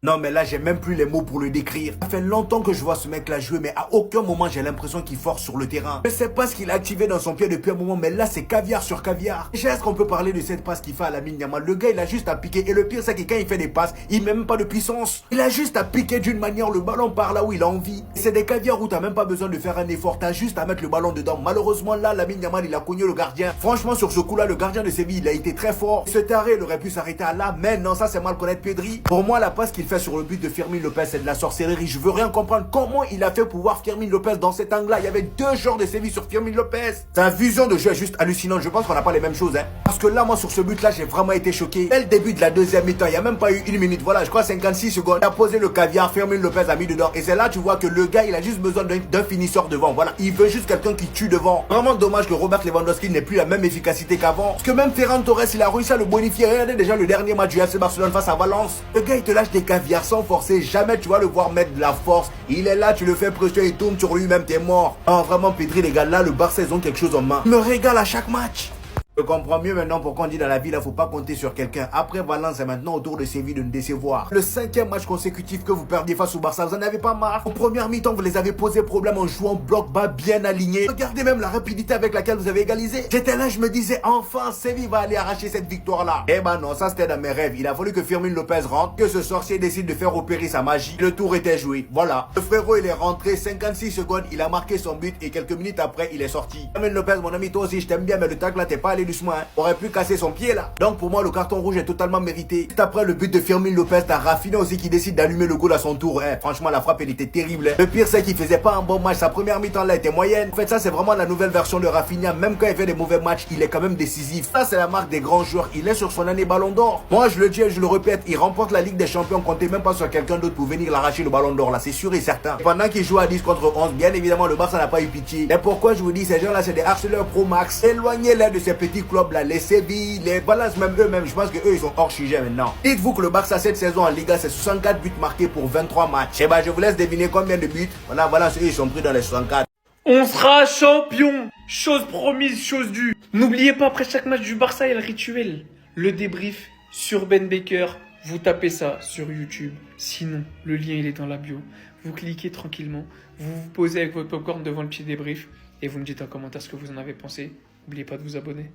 Non mais là j'ai même plus les mots pour le décrire. Ça fait longtemps que je vois ce mec là jouer mais à aucun moment j'ai l'impression qu'il force sur le terrain. Je sais pas ce qu'il a activé dans son pied depuis un moment mais là c'est caviar sur caviar. Est-ce qu'on peut parler de cette passe qu'il fait à Lamine Yamal? Le gars il a juste à piquer et le pire c'est que quand il fait des passes, il met même pas de puissance. Il a juste à piquer d'une manière le ballon par là où il a envie. C'est des caviars où t'as même pas besoin de faire un effort, t'as juste à mettre le ballon dedans. Malheureusement là Lamine Yamal il a cogné le gardien. Franchement sur ce coup là le gardien de Séville il a été très fort. Ce taré il aurait pu s'arrêter à là mais non ça c'est mal connaître Pedri. Pour moi la passe qu'il fait sur le but de Fermin Lopez c'est de la sorcellerie. Je veux rien comprendre comment il a fait pour voir Fermin Lopez dans cet angle là. Il y avait deux joueurs de Séville sur Fermin Lopez. Sa vision de jeu est juste hallucinante. Je pense qu'on n'a pas les mêmes choses Parce que là moi sur ce but là j'ai vraiment été choqué. Dès le début de la deuxième mi-temps il n'y a même pas eu une minute. Voilà je crois 56 secondes. Il a posé le caviar, Fermin Lopez a mis dedans. Et c'est là tu vois que le gars il a juste besoin d'un finisseur devant. Voilà il veut juste quelqu'un qui tue devant. Vraiment dommage que Robert Lewandowski n'ait plus la même efficacité qu'avant. Parce que même Ferran Torres il a réussi à le bonifier. Regardez déjà le dernier match du FC Barcelone face à Valence. Le gars il te lâche des caviars sans forcer. Jamais tu vas le voir mettre de la force. Il est là, tu le fais pression, il tourne sur lui-même, t'es mort. Ah vraiment Pedri les gars, là le Barça ils ont quelque chose en main. Il me régale à chaque match. Je comprends mieux maintenant pourquoi on dit dans la vie, là, faut pas compter sur quelqu'un. Après Valence, c'est maintenant au tour de Séville de nous décevoir. Le 5e match consécutif que vous perdiez face au Barça, vous en avez pas marre. En première mi-temps, vous les avez posé problème en jouant bloc bas bien aligné. Regardez même la rapidité avec laquelle vous avez égalisé. J'étais là, je me disais, enfin, Séville va aller arracher cette victoire-là. Eh ben non, ça c'était dans mes rêves. Il a fallu que Fermin Lopez rentre, que ce sorcier décide de faire opérer sa magie. Le tour était joué. Voilà. Le frérot, il est rentré 56 secondes, il a marqué son but et quelques minutes après, il est sorti. Fermin Lopez, mon ami, toi aussi, je t'aime bien, mais le tacle là, t'es pas allé doucement, Aurait pu casser son pied là. Donc pour moi le carton rouge est totalement mérité. Juste après le but de Fermin Lopez, t'as Rafinha aussi qui décide d'allumer le goal à son tour. Franchement la frappe elle était terrible. Le pire c'est qu'il faisait pas un bon match. Sa première mi-temps là était moyenne. En fait ça c'est vraiment la nouvelle version de Rafinha. Même quand il fait des mauvais matchs, il est quand même décisif. Ça c'est la marque des grands joueurs. Il est sur son année ballon d'or. Moi je le dis et je le répète, il remporte la Ligue des Champions. Comptez même pas sur quelqu'un d'autre pour venir l'arracher le ballon d'or là. C'est sûr et certain. Pendant qu'il joue à 10 contre 11, bien évidemment le Barça n'a pas eu pitié. Et pourquoi je vous dis ces gens là c'est des harceleurs pro max. Éloignez-les de ces petits clubs là. Les Séville, les Valence, même eux-mêmes, je pense que eux ils sont hors sujet maintenant. Dites-vous que le Barça cette saison en Liga c'est 64 buts marqués pour 23 matchs. Et bah je vous laisse deviner combien de buts. Voilà, eux ils sont pris dans les 64. On sera champion. Chose promise, chose due. N'oubliez pas, après chaque match du Barça, il y a le rituel. Le débrief sur Ben Baker. Vous tapez ça sur YouTube. Sinon, le lien il est dans la bio. Vous cliquez tranquillement. Vous vous posez avec votre popcorn devant le petit débrief. Et vous me dites en commentaire ce que vous en avez pensé. N'oubliez pas de vous abonner.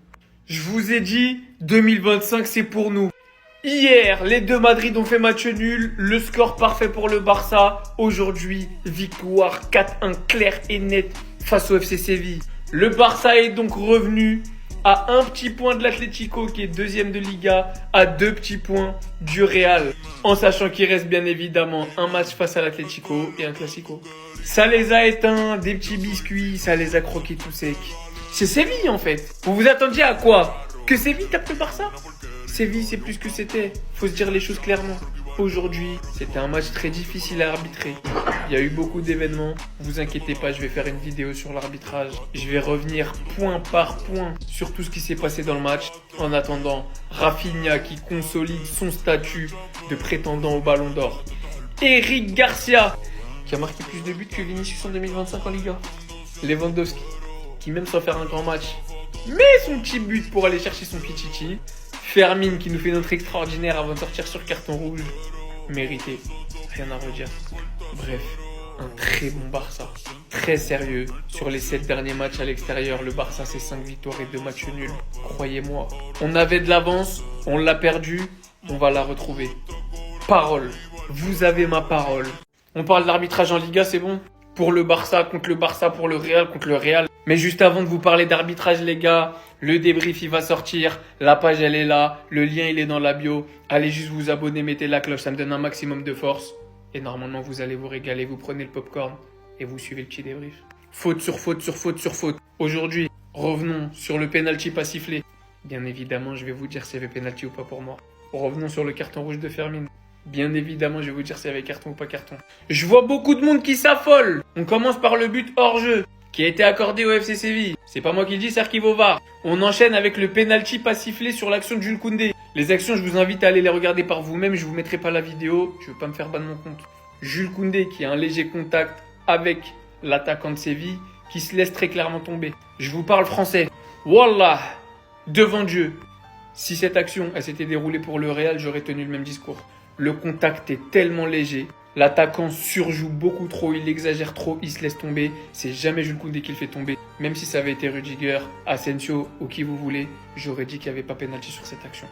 Je vous ai dit, 2025 c'est pour nous. Hier, les deux Madrid ont fait match nul. Le score parfait pour le Barça. Aujourd'hui, victoire 4-1 claire et nette face au FC Séville. Le Barça est donc revenu à un petit point de l'Atlético qui est deuxième de Liga, à 2 petits points du Real. En sachant qu'il reste bien évidemment un match face à l'Atlético et un Classico. Ça les a éteints, des petits biscuits, ça les a croqués tout secs. C'est Séville en fait. Vous vous attendiez à quoi? Que Séville tape le Barça? Séville c'est plus que c'était. Faut se dire les choses clairement. Aujourd'hui, c'était un match très difficile à arbitrer. Il y a eu beaucoup d'événements. Vous inquiétez pas, je vais faire une vidéo sur l'arbitrage. Je vais revenir point par point sur tout ce qui s'est passé dans le match. En attendant, Rafinha qui consolide son statut de prétendant au Ballon d'Or. Eric Garcia qui a marqué plus de buts que Vinicius en 2025 en Liga. Lewandowski qui même sans faire un grand match met son petit but pour aller chercher son pichichi. Fermin qui nous fait notre extraordinaire avant de sortir sur carton rouge. Mérité, rien à redire. Bref, un très bon Barça. Très sérieux. Sur les 7 derniers matchs à l'extérieur, le Barça c'est 5 victoires et 2 matchs nuls. Croyez-moi. On avait de l'avance, on l'a perdu, on va la retrouver. Parole. Vous avez ma parole. On parle d'arbitrage en Liga, c'est bon? Pour le Barça, contre le Barça, pour le Real, contre le Real. Mais juste avant de vous parler d'arbitrage, les gars, le débrief, il va sortir. La page, elle est là. Le lien, il est dans la bio. Allez juste vous abonner, mettez la cloche. Ça me donne un maximum de force. Et normalement, vous allez vous régaler. Vous prenez le popcorn et vous suivez le petit débrief. Faute sur faute sur faute sur faute. Aujourd'hui, revenons sur le penalty pas sifflé. Bien évidemment, je vais vous dire s'il y avait penalty ou pas pour moi. Revenons sur le carton rouge de Fermin. Bien évidemment, je vais vous dire s'il y avait carton ou pas carton. Je vois beaucoup de monde qui s'affole. On commence par le but hors jeu qui a été accordé au FC Séville. C'est pas moi qui le dis, c'est Archivo VAR. On enchaîne avec le penalty pas sifflé sur l'action de Jules Koundé. Les actions, je vous invite à aller les regarder par vous-même. Je vous mettrai pas la vidéo. Je veux pas me faire ban de mon compte. Jules Koundé qui a un léger contact avec l'attaquant de Séville qui se laisse très clairement tomber. Je vous parle français. Wallah, devant Dieu. Si cette action elle s'était déroulée pour le Real, j'aurais tenu le même discours. Le contact est tellement léger. L'attaquant surjoue beaucoup trop, il exagère trop, il se laisse tomber. C'est jamais Jules Koundé qui le fait tomber. Même si ça avait été Rudiger, Asensio ou qui vous voulez, j'aurais dit qu'il n'y avait pas pénalty sur cette action.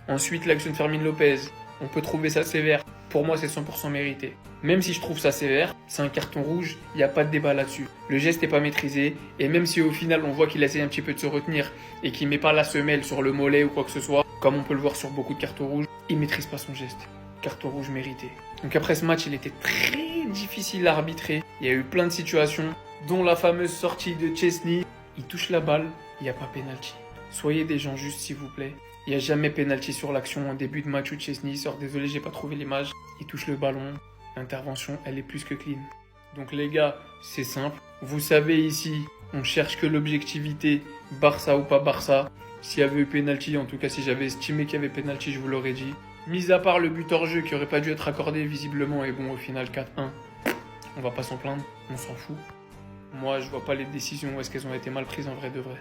Ensuite, l'action de Fermin Lopez. On peut trouver ça sévère. Pour moi, c'est 100% mérité. Même si je trouve ça sévère, c'est un carton rouge, il n'y a pas de débat là-dessus. Le geste n'est pas maîtrisé, et même si au final on voit qu'il essaie un petit peu de se retenir et qu'il ne met pas la semelle sur le mollet ou quoi que ce soit, comme on peut le voir sur beaucoup de cartons rouges, il ne maîtrise pas son geste. Carton rouge mérité. Donc après ce match, il était très difficile à arbitrer. Il y a eu plein de situations, dont la fameuse sortie de Chesney. Il touche la balle, il n'y a pas pénalty. Soyez des gens justes s'il vous plaît. Il n'y a jamais pénalty sur l'action en début de match où Chesney sort. Désolé, j'ai pas trouvé l'image. Il touche le ballon. L'intervention, elle est plus que clean. Donc les gars, c'est simple. Vous savez ici, on cherche que l'objectivité. Barça ou pas Barça. S'il y avait eu pénalty, en tout cas si j'avais estimé qu'il y avait pénalty, je vous l'aurais dit. Mis à part le but hors jeu qui aurait pas dû être accordé visiblement, et bon au final 4-1, on va pas s'en plaindre, on s'en fout. Moi je vois pas les décisions où est-ce qu'elles ont été mal prises en vrai de vrai.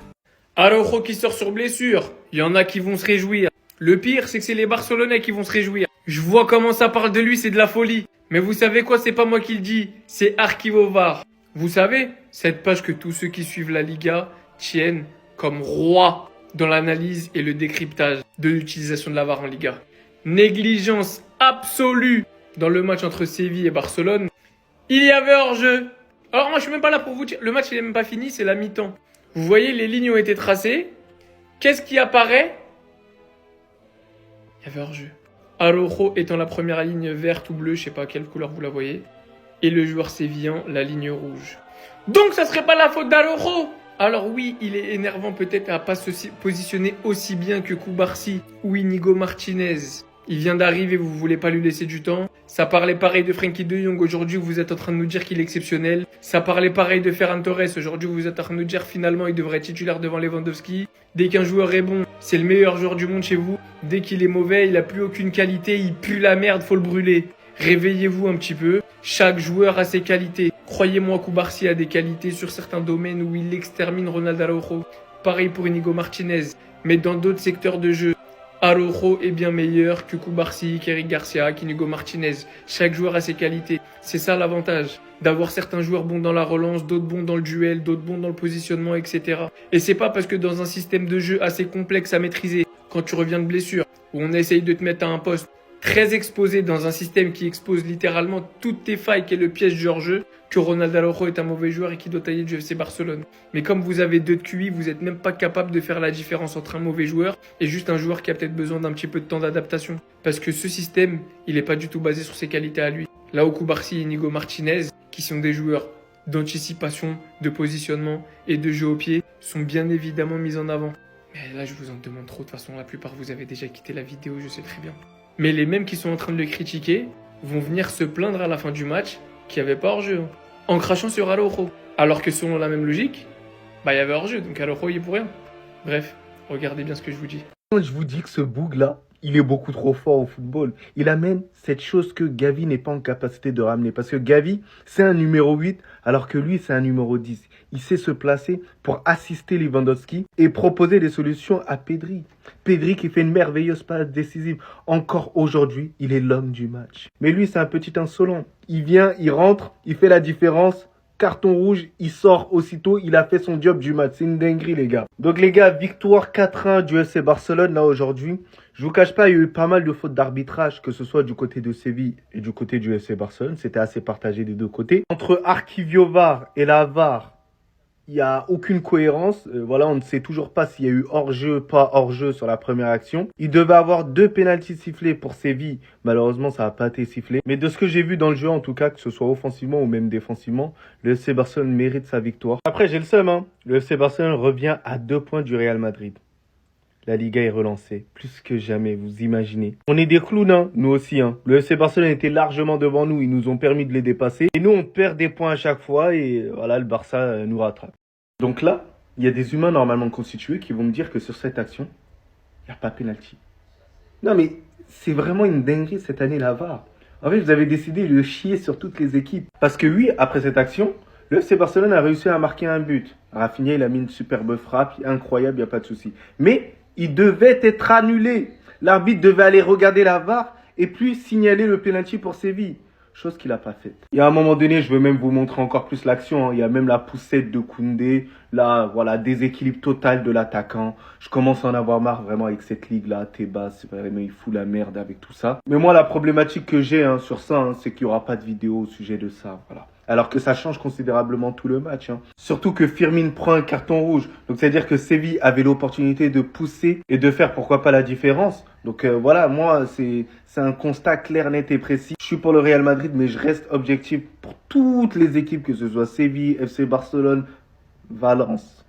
Araujo qui sort sur blessure, il y en a qui vont se réjouir. Le pire c'est que c'est les Barcelonais qui vont se réjouir. Je vois comment ça parle de lui, c'est de la folie. Mais vous savez quoi, c'est pas moi qui le dis, c'est Archivovar. Vous savez, cette page que tous ceux qui suivent la Liga tiennent comme roi dans l'analyse et le décryptage de l'utilisation de la VAR en Liga. Négligence absolue dans le match entre Séville et Barcelone. Il y avait hors-jeu. Alors moi je suis même pas là pour vous dire, le match il est même pas fini, c'est la mi-temps. Vous voyez, les lignes ont été tracées. Qu'est-ce qui apparaît? Il y avait hors-jeu. Araujo étant la première ligne verte ou bleue, je sais pas quelle couleur vous la voyez. Et le joueur sévillan, la ligne rouge. Donc ça serait pas la faute d'Araujo. Alors oui, il est énervant peut-être à pas se positionner aussi bien que Cubarsí ou Inigo Martinez. Il vient d'arriver, vous voulez pas lui laisser du temps. Ça parlait pareil de Frenkie de Jong, aujourd'hui vous êtes en train de nous dire qu'il est exceptionnel. Ça parlait pareil de Ferran Torres, aujourd'hui vous êtes en train de nous dire finalement il devrait être titulaire devant Lewandowski. Dès qu'un joueur est bon, c'est le meilleur joueur du monde chez vous. Dès qu'il est mauvais, il a plus aucune qualité, il pue la merde, faut le brûler. Réveillez-vous un petit peu. Chaque joueur a ses qualités. Croyez-moi, Cubarsí a des qualités sur certains domaines où il extermine Ronald Araujo. Pareil pour Inigo Martinez. Mais dans d'autres secteurs de jeu, Araujo est bien meilleur que Cubarsí, qu'Eric Garcia, qu'Inigo Martinez. Chaque joueur a ses qualités. C'est ça l'avantage. D'avoir certains joueurs bons dans la relance, d'autres bons dans le duel, d'autres bons dans le positionnement, etc. Et c'est pas parce que dans un système de jeu assez complexe à maîtriser, quand tu reviens de blessure, où on essaye de te mettre à un poste très exposé dans un système qui expose littéralement toutes tes failles, qui est le piège du hors-jeu, que Ronald Araujo est un mauvais joueur et qui doit tailler du FC Barcelone. Mais comme vous avez 2 de QI, vous n'êtes même pas capable de faire la différence entre un mauvais joueur et juste un joueur qui a peut-être besoin d'un petit peu de temps d'adaptation. Parce que ce système, il n'est pas du tout basé sur ses qualités à lui. Là où Cubarsí et Inigo Martinez, qui sont des joueurs d'anticipation, de positionnement et de jeu au pied, sont bien évidemment mis en avant. Mais là, je vous en demande trop. De toute façon, la plupart, vous avez déjà quitté la vidéo, je sais très bien. Mais les mêmes qui sont en train de le critiquer vont venir se plaindre à la fin du match qu'il n'y avait pas hors-jeu, en crachant sur Araujo. Alors que selon la même logique, il y avait hors-jeu, donc Araujo il est pour rien. Bref, regardez bien ce que je vous dis. Je vous dis que ce boug-là, il est beaucoup trop fort au football. Il amène cette chose que Gavi n'est pas en capacité de ramener. Parce que Gavi, c'est un numéro 8, alors que lui, c'est un numéro 10. Il sait se placer pour assister Lewandowski et proposer des solutions à Pedri. Pedri qui fait une merveilleuse passe décisive. Encore aujourd'hui, il est l'homme du match. Mais lui, c'est un petit insolent. Il vient, il rentre, il fait la différence. Carton rouge, il sort aussitôt, il a fait son job du match. C'est une dinguerie, les gars. Donc, les gars, victoire 4-1 du FC Barcelone, là, aujourd'hui. Je vous cache pas, il y a eu pas mal de fautes d'arbitrage, que ce soit du côté de Séville et du côté du FC Barcelone. C'était assez partagé des deux côtés. Entre Archivovar et la VAR, il n'y a aucune cohérence. Voilà, on ne sait toujours pas s'il y a eu hors-jeu, pas hors-jeu sur la première action. Il devait avoir 2 pénaltys sifflés pour Séville. Malheureusement, ça n'a pas été sifflé. Mais de ce que j'ai vu dans le jeu, en tout cas, que ce soit offensivement ou même défensivement, le FC Barcelone mérite sa victoire. Après, j'ai le seum, hein. Le FC Barcelone revient à 2 points du Real Madrid. La Liga est relancée, plus que jamais, vous imaginez. On est des clowns, hein, nous aussi. Hein. Le FC Barcelone était largement devant nous, ils nous ont permis de les dépasser. Et nous, on perd des points à chaque fois et voilà, le Barça nous rattrape. Donc là, il y a des humains normalement constitués qui vont me dire que sur cette action, il n'y a pas pénalty. Non mais, c'est vraiment une dinguerie cette année, la VAR. En fait, vous avez décidé de chier sur toutes les équipes. Parce que oui, après cette action, le FC Barcelone a réussi à marquer un but. Rafinha, il a mis une superbe frappe, incroyable, il n'y a pas de souci. Mais il devait être annulé. L'arbitre devait aller regarder la VAR et puis signaler le penalty pour Séville. Chose qu'il n'a pas faite. Et à un moment donné, je veux même vous montrer encore plus l'action, hein. Il y a même la poussette de Koundé. Là, voilà, déséquilibre total de l'attaquant. Je commence à en avoir marre vraiment avec cette ligue-là. Tebas, c'est vraiment, il fout la merde avec tout ça. Mais moi, la problématique que j'ai sur ça, c'est qu'il n'y aura pas de vidéo au sujet de ça. Voilà. Alors que ça change considérablement tout le match. Surtout que Firmine prend un carton rouge. Donc c'est-à-dire que Séville avait l'opportunité de pousser et de faire pourquoi pas la différence. Donc voilà, moi c'est un constat clair, net et précis. Je suis pour le Real Madrid, mais je reste objectif pour toutes les équipes, que ce soit Séville, FC Barcelone, Valence.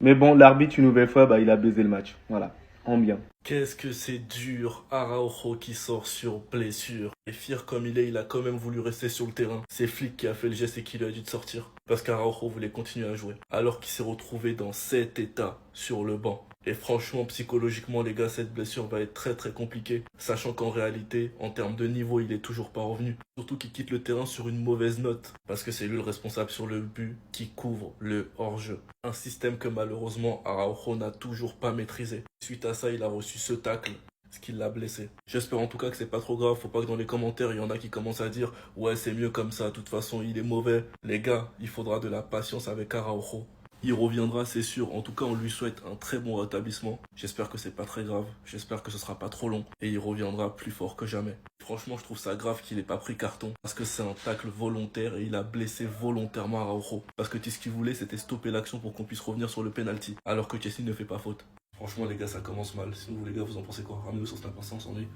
Mais bon, l'arbitre une nouvelle fois, il a baisé le match. Voilà, en bien. Qu'est-ce que c'est dur, Araujo qui sort sur blessure. Et fier comme il a quand même voulu rester sur le terrain. C'est Flick qui a fait le geste et qui lui a dit de sortir. Parce qu'Araujo voulait continuer à jouer. Alors qu'il s'est retrouvé dans cet état sur le banc. Et franchement, psychologiquement, les gars, cette blessure va être très très compliquée. Sachant qu'en réalité, en termes de niveau, il est toujours pas revenu. Surtout qu'il quitte le terrain sur une mauvaise note. Parce que c'est lui le responsable sur le but qui couvre le hors-jeu. Un système que malheureusement, Araujo n'a toujours pas maîtrisé. Suite à ça, il a reçu ce tacle, ce qui l'a blessé. J'espère en tout cas que c'est pas trop grave. Faut pas que dans les commentaires, il y en a qui commencent à dire « Ouais, c'est mieux comme ça, de toute façon, il est mauvais. » Les gars, il faudra de la patience avec Araujo. Il reviendra, c'est sûr. En tout cas, on lui souhaite un très bon rétablissement. J'espère que c'est pas très grave. J'espère que ce sera pas trop long. Et il reviendra plus fort que jamais. Franchement, je trouve ça grave qu'il ait pas pris carton. Parce que c'est un tacle volontaire et il a blessé volontairement Araujo. Parce que ce qu'il voulait, c'était stopper l'action pour qu'on puisse revenir sur le penalty. Alors que Chelsea ne fait pas faute. Franchement, les gars, ça commence mal. Sinon, vous, les gars, vous en pensez quoi? Ramenez-nous sur Snap, on s'ennuie.